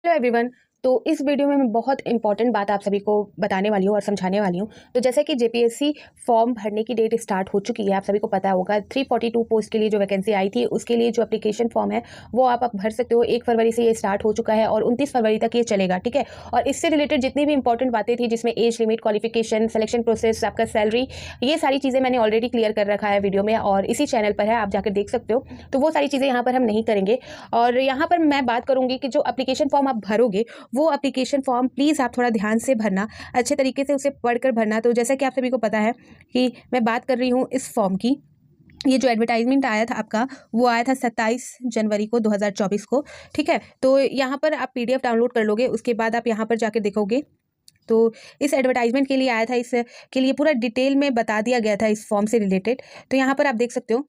Hello everyone. तो इस video में मैं बहुत इंपॉर्टेंट बात आप सभी को बताने वाली हूँ और समझाने वाली हूँ। तो जैसे कि जेपीएससी फॉर्म भरने की डेट स्टार्ट हो चुकी है, आप सभी को पता होगा। 342 पोस्ट के लिए जो वैकेंसी आई थी, उसके लिए जो एप्लीकेशन फॉर्म है वो आप भर सकते हो। 1 फरवरी से ये स्टार्ट हो चुका है और 29 फरवरी तक ये चलेगा, ठीक है। और इससे रिलेटेड जितनी भी इंपॉर्टेंट बातें थी, जिसमें age limit, qualification, selection process, आपका सैलरी, ये सारी चीज़ें मैंने ऑलरेडी क्लियर कर रखा है वीडियो में और इसी चैनल पर है, आप जाकर देख सकते हो। तो वो सारी चीज़ें यहाँ पर हम नहीं करेंगे और यहाँ पर मैं बात करूँगी कि जो एप्लीकेशन फॉर्म आप भरोगे वो एप्लीकेशन फॉर्म प्लीज़ आप थोड़ा ध्यान से भरना, अच्छे तरीके से उसे पढ़कर भरना। तो जैसा कि आप सभी को पता है कि मैं बात कर रही हूँ इस फॉर्म की। ये जो एडवर्टाइजमेंट आया था आपका, वो आया था 27 जनवरी को 2024 को, ठीक है। तो यहाँ पर आप पीडीएफ डाउनलोड कर लोगे, उसके बाद आप यहाँ पर जाके देखोगे तो इस एडवर्टाइजमेंट के लिए आया था, इसके लिए पूरा डिटेल में बता दिया गया था इस फॉर्म से रिलेटेड। तो यहाँ पर आप देख सकते हो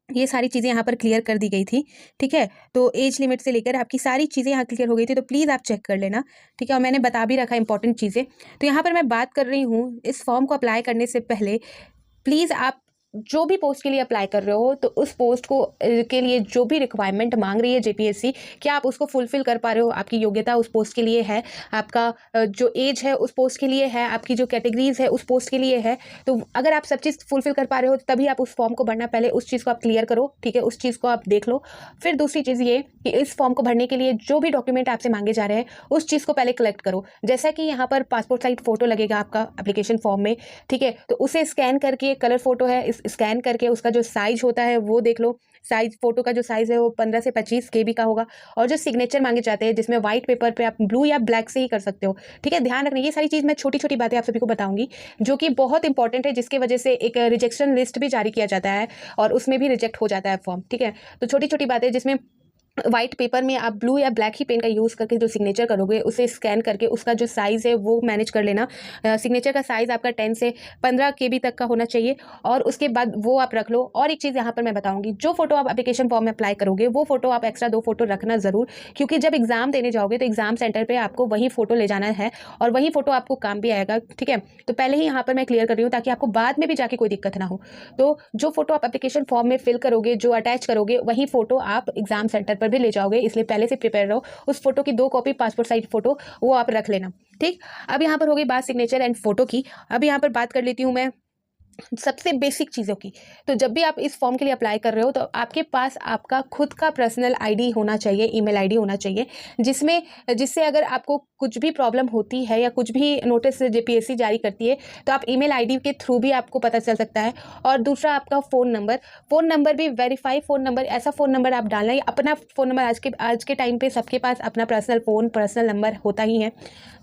ये सारी चीज़ें यहाँ पर क्लियर कर दी गई थी, ठीक है। तो एज लिमिट से लेकर आपकी सारी चीज़ें यहाँ क्लियर हो गई थी, तो प्लीज़ आप चेक कर लेना, ठीक है। और मैंने बता भी रखा इंपॉर्टेंट चीज़ें। तो यहाँ पर मैं बात कर रही हूँ इस फॉर्म को अप्लाई करने से पहले प्लीज़ आप जो भी पोस्ट के लिए अप्लाई कर रहे हो, तो उस पोस्ट को के लिए जो भी रिक्वायरमेंट मांग रही है जेपीएससी, क्या आप उसको फुलफिल कर पा रहे हो? आपकी योग्यता उस पोस्ट के लिए है, आपका जो एज है उस पोस्ट के लिए है, आपकी जो कैटेगरीज है उस पोस्ट के लिए है। तो अगर आप सब चीज़ फुलफिल कर पा रहे हो तभी आप उस फॉर्म को भरना। पहले उस चीज़ को आप क्लियर करो, ठीक है, उस चीज़ को आप देख लो। फिर दूसरी चीज़ ये कि इस फॉर्म को भरने के लिए जो भी डॉक्यूमेंट आपसे मांगे जा रहे हैं उस चीज़ को पहले कलेक्ट करो। जैसा कि यहाँ पर पासपोर्ट साइज फ़ोटो लगेगा आपका एप्लीकेशन फॉर्म में, ठीक है। तो उसे स्कैन करके, कलर फोटो है, इस स्कैन करके उसका जो साइज होता है वो देख लो। साइज फोटो का जो साइज है वो 15 से 25 केबी का होगा। और जो सिग्नेचर मांगे जाते हैं, जिसमें व्हाइट पेपर पे आप ब्लू या ब्लैक से ही कर सकते हो, ठीक है। ध्यान रखना, ये सारी चीज़ मैं छोटी छोटी बातें आप सभी को बताऊंगी जो कि बहुत इंपॉर्टेंट है, जिसकी वजह से एक रिजेक्शन लिस्ट भी जारी किया जाता है और उसमें भी रिजेक्ट हो जाता है फॉर्म, ठीक है। तो छोटी छोटी बातें, जिसमें व्हाइट पेपर में आप ब्लू या ब्लैक ही पेन का यूज़ करके जो सिग्नेचर करोगे उसे स्कैन करके उसका जो साइज़ है वो मैनेज कर लेना। सिग्नेचर का साइज़ आपका 10 से 15 केबी तक का होना चाहिए और उसके बाद वो आप रख लो। और एक चीज़ यहाँ पर मैं बताऊंगी, जो फोटो आप एप्लीकेशन फॉर्म में अप्लाई करोगे वो फोटो आप एक्स्ट्रा 2 फोटो रखना ज़रूर, क्योंकि जब एग्जाम देने जाओगे तो एग्जाम सेंटर पर आपको वही फोटो ले जाना है और वही फोटो आपको काम भी आएगा, ठीक है। तो पहले ही यहाँ पर मैं क्लियर कर रही हूँ ताकि आपको बाद में भी जाके कोई दिक्कत ना हो। तो जो फोटो आप एप्लीकेशन फॉर्म में फिल करोगे, जो अटैच करोगे, वही फोटो आप एग्जाम सेंटर पर भी ले जाओगे, इसलिए पहले से प्रिपेयर रहो। उस फोटो की 2 कॉपी पासपोर्ट साइज फोटो वो आप रख लेना, ठीक। अब यहाँ पर हो गई बात सिग्नेचर एंड फोटो की। अब यहाँ पर बात कर लेती हूँ मैं सबसे बेसिक चीज़ों की। तो जब भी आप इस फॉर्म के लिए अप्लाई कर रहे हो तो आपके पास आपका खुद का पर्सनल आईडी होना चाहिए, ईमेल आईडी होना चाहिए, जिससे अगर आपको कुछ भी प्रॉब्लम होती है या कुछ भी नोटिस जेपीएससी जारी करती है तो आप ईमेल आईडी के थ्रू भी आपको पता चल सकता है। और दूसरा आपका फ़ोन नंबर भी वेरीफाई फ़ोन नंबर, ऐसा फ़ोन नंबर आप डालना है, अपना फ़ोन नंबर। आज के टाइम पे सबके पास अपना पर्सनल नंबर होता ही है।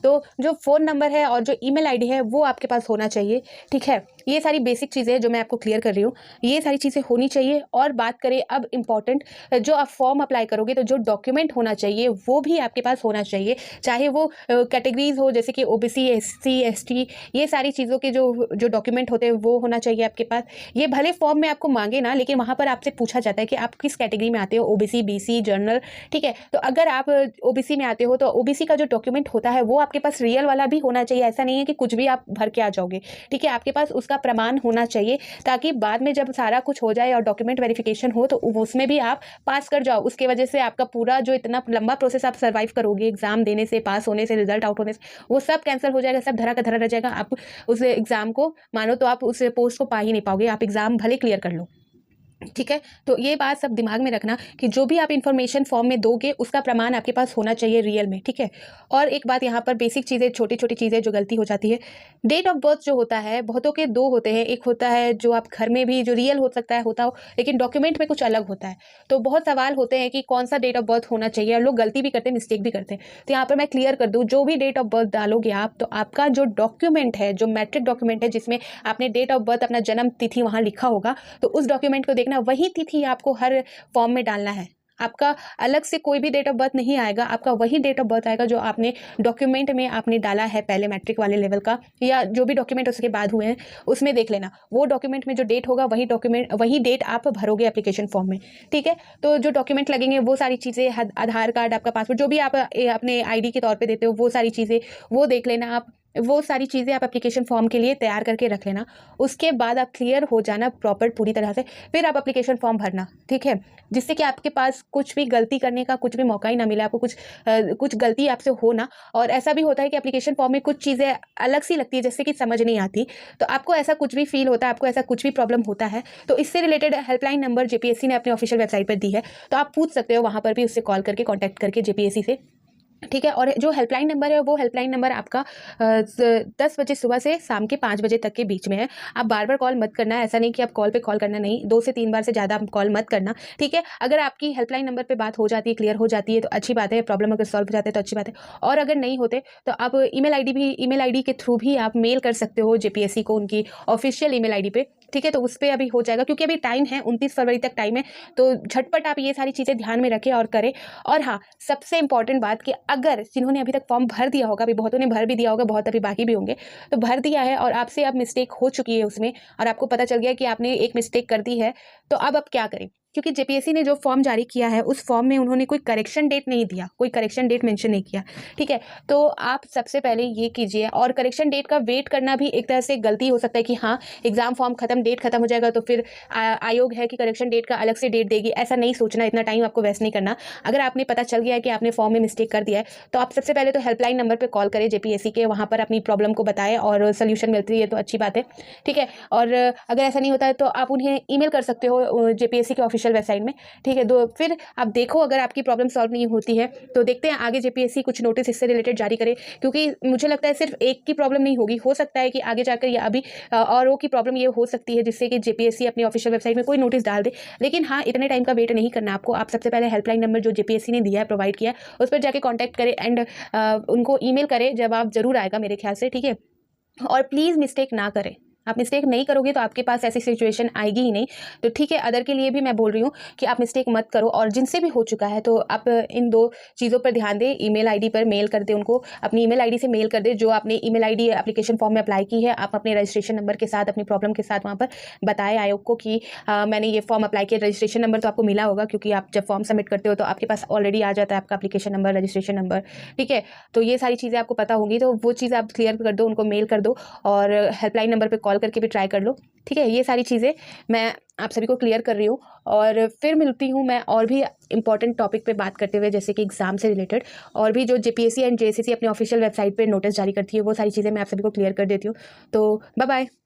तो जो फ़ोन नंबर है और जो ईमेल आईडी है वो आपके पास होना चाहिए, ठीक है। ये सारी बेसिक चीज़ें हैं जो मैं आपको क्लियर कर रही हूँ, ये सारी चीज़ें होनी चाहिए। और बात करें अब इम्पॉर्टेंट, जो आप फॉर्म अप्लाई करोगे तो जो डॉक्यूमेंट होना चाहिए वो भी आपके पास होना चाहिए, चाहे वो कैटेगरीज हो, जैसे कि ओबीसी, एससी, एसटी, ये सारी चीज़ों के जो डॉक्यूमेंट होते हैं वो होना चाहिए आपके पास। ये भले फॉर्म में आपको मांगे ना, लेकिन वहाँ पर आपसे पूछा जाता है कि आप किस कैटेगरी में आते हो, ओबीसी, बीसी, जनरल, ठीक है। तो अगर आप ओबीसी में आते हो तो ओबीसी का जो डॉक्यूमेंट होता है वो आपके पास रियल वाला भी होना चाहिए। ऐसा नहीं है कि कुछ भी आप भर के आ जाओगे, ठीक है। आपके पास उसका प्रमाण होना चाहिए ताकि बाद में जब सारा कुछ हो जाए और डॉक्यूमेंट वेरिफिकेशन हो तो उसमें भी आप पास कर जाओ। उसके वजह से आपका पूरा जो इतना लंबा प्रोसेस आप सर्वाइव करोगे, एग्जाम देने से, पास होने से, रिजल्ट आउट होने से, वो सब कैंसिल हो जाएगा, सब धरा का धरा रह जाएगा। आप उस एग्जाम को मानो तो आप उस पोस्ट को पा ही नहीं पाओगे, आप एग्जाम भले क्लियर कर लो, ठीक है। तो ये बात सब दिमाग में रखना कि जो भी आप इन्फॉर्मेशन फॉर्म में दोगे उसका प्रमाण आपके पास होना चाहिए रियल में, ठीक है। और एक बात यहाँ पर बेसिक चीज़ें, छोटी छोटी चीज़ें जो गलती हो जाती है, डेट ऑफ बर्थ जो होता है, बहुतों के 2 होते हैं। एक होता है जो आप घर में भी जो रियल हो सकता है होता हो, लेकिन डॉक्यूमेंट में कुछ अलग होता है। तो बहुत सवाल होते हैं कि कौन सा डेट ऑफ बर्थ होना चाहिए और लोग गलती भी करते हैं, मिस्टेक भी करते हैं। तो यहाँ पर मैं क्लियर कर दूँ, जो भी डेट ऑफ बर्थ डालोगे आप, तो आपका जो डॉक्यूमेंट है, जो मैट्रिक डॉक्यूमेंट है, जिसमें आपने डेट ऑफ बर्थ, अपना जन्म तिथि वहाँ लिखा होगा, तो उस डॉक्यूमेंट को देखना, वही तिथि आपको हर फॉर्म में डालना है। आपका अलग से कोई भी डेट ऑफ बर्थ नहीं आएगा, आपका वही डेट ऑफ बर्थ आएगा जो आपने डॉक्यूमेंट में आपने डाला है पहले मैट्रिक वाले लेवल का, या जो भी डॉक्यूमेंट उसके बाद हुए हैं उसमें देख लेना। वो डॉक्यूमेंट में जो डेट होगा वही डेट आप भरोगे एप्लीकेशन फॉर्म में, ठीक है। तो जो डॉक्यूमेंट लगेंगे वो सारी चीज़ें, आधार कार्ड, आपका पासपोर्ट, जो भी आप अपने आईडी के तौर पे देते हो, वो सारी चीज़ें वो देख लेना आप। वो सारी चीज़ें आप एप्लीकेशन फॉर्म के लिए तैयार करके रख लेना। उसके बाद आप क्लियर हो जाना प्रॉपर पूरी तरह से, फिर आप एप्लीकेशन फॉर्म भरना, ठीक है? जिससे कि आपके पास कुछ भी गलती करने का कुछ भी मौका ही ना मिले, आपको कुछ गलती आपसे हो ना। और ऐसा भी होता है कि एप्लीकेशन फॉर्म में कुछ चीज़ें अलग सी लगती है, जैसे कि समझ नहीं आती, तो आपको ऐसा कुछ भी फील होता है, आपको ऐसा कुछ भी प्रॉब्लम होता है, तो इससे रिलेटेड हेल्पलाइन नंबर जेपीएससी ने अपने ऑफिशियल वेबसाइट पर दी है, तो आप पूछ सकते हो वहाँ पर भी, उससे कॉल करके कॉन्टैक्ट करके जेपीएससी से, ठीक है? और जो हेल्पलाइन नंबर है, वो हेल्पलाइन नंबर आपका 10 बजे सुबह से शाम के 5 बजे तक के बीच में है। आप बार-बार कॉल मत करना, ऐसा नहीं कि आप कॉल पे कॉल करना, नहीं, 2 से 3 बार से ज़्यादा आप कॉल मत करना, ठीक है? अगर आपकी हेल्पलाइन नंबर पे बात हो जाती है, क्लियर हो जाती है, तो अच्छी बात है, प्रॉब्लम अगर सॉल्व हो जाता है तो अच्छी बात है। और अगर नहीं होते तो आप ईमेल आईडी के थ्रू भी आप मेल कर सकते हो जेपीएससी को, उनकी ऑफिशियल ईमेल आईडी पे, ठीक है? तो उस पे अभी हो जाएगा, क्योंकि अभी टाइम है, 29 फरवरी तक टाइम है, तो झटपट आप ये सारी चीज़ें ध्यान में रखें और करें। और हाँ, सबसे इम्पॉर्टेंट बात कि अगर जिन्होंने अभी तक फॉर्म भर दिया होगा, अभी बहुतों ने भर भी दिया होगा, बहुत अभी बाकी भी होंगे, तो भर दिया है और आपसे अब मिस्टेक हो चुकी है उसमें, और आपको पता चल गया कि आपने एक मिस्टेक कर दी है, तो अब आप क्या करें? क्योंकि जेपीएससी ने जो फॉर्म जारी किया है, उस फॉर्म में उन्होंने कोई करेक्शन डेट नहीं दिया, कोई करेक्शन डेट मेंशन नहीं किया, ठीक है? तो आप सबसे पहले ये कीजिए, और करेक्शन डेट का वेट करना भी एक तरह से गलती हो सकता है कि हाँ, एग्जाम फॉर्म खत्म, डेट खत्म हो जाएगा तो फिर आयोग है कि करेक्शन डेट का अलग से डेट देगी, ऐसा नहीं सोचना, इतना टाइम आपको वेस्ट नहीं करना। अगर आपने पता चल गया है कि आपने फॉर्म में मिस्टेक कर दिया है, तो आप सबसे पहले तो हेल्पलाइन नंबर पर कॉल करें जेपीएससी के, वहाँ पर अपनी प्रॉब्लम को बताएं और सोल्यूशन मिलती है तो अच्छी बात है, ठीक है? और अगर ऐसा नहीं होता है तो आप उन्हें ईमेल कर सकते हो जेपीएससी के ऑफिशियल वेबसाइट में, ठीक है? फिर आप देखो, अगर आपकी प्रॉब्लम सॉल्व नहीं होती है तो देखते हैं आगे जेपीएससी कुछ नोटिस इससे रिलेटेड जारी करे, क्योंकि मुझे लगता है सिर्फ एक की प्रॉब्लम नहीं होगी, हो सकता है कि आगे जाकर या अभी औरों की प्रॉब्लम ये हो सकती है, जिससे कि जेपीएससी अपनी ऑफिशियल वेबसाइट में कोई नोटिस डाल दे। लेकिन हाँ, इतने टाइम का वेट नहीं करना आपको, आप सबसे पहले हेल्पलाइन नंबर जो जेपीएससी ने दिया है, प्रोवाइड किया है, उस पर जाके कॉन्टैक्ट करें एंड उनको ईमेल करें, जवाब जरूर आएगा मेरे ख्याल से, ठीक है? और प्लीज़ मिस्टेक ना करें, आप मिस्टेक नहीं करोगे तो आपके पास ऐसी सिचुएशन आएगी ही नहीं, तो ठीक है? अदर के लिए भी मैं बोल रही हूँ कि आप मिस्टेक मत करो, और जिनसे भी हो चुका है तो आप इन 2 चीज़ों पर ध्यान दें। ईमेल आईडी पर मेल कर दें उनको, अपनी ईमेल आईडी से मेल कर दें, जो आपने ईमेल आईडी एप्लीकेशन फॉर्म में अप्लाई की है, आप अपने रजिस्ट्रेशन नंबर के साथ, अपनी प्रॉब्लम के साथ वहाँ पर बताएं आयोग को कि मैंने ये फॉर्म अप्लाई किया। रजिस्ट्रेशन नंबर तो आपको मिला होगा, क्योंकि आप जब फॉर्म सबमिट करते हो तो आपके पास ऑलरेडी आ जाता है आपका एप्लीकेशन नंबर, रजिस्ट्रेशन नंबर, ठीक है? तो ये सारी चीज़ें आपको पता होंगी, तो वो चीज़ आप क्लियर कर दो, उनको मेल कर दो, और हेल्पलाइन नंबर पर कॉल करके भी ट्राई कर लो, ठीक है? ये सारी चीज़ें मैं आप सभी को क्लियर कर रही हूँ, और फिर मिलती हूँ मैं और भी इंपॉर्टेंट टॉपिक पे बात करते हुए, जैसे कि एग्जाम से रिलेटेड, और भी जो जेपीएससी एंड जेएसएससी अपनी ऑफिशियल वेबसाइट पे नोटिस जारी करती है, वो सारी चीज़ें मैं आप सभी को क्लियर कर देती हूँ। तो बाय बाय।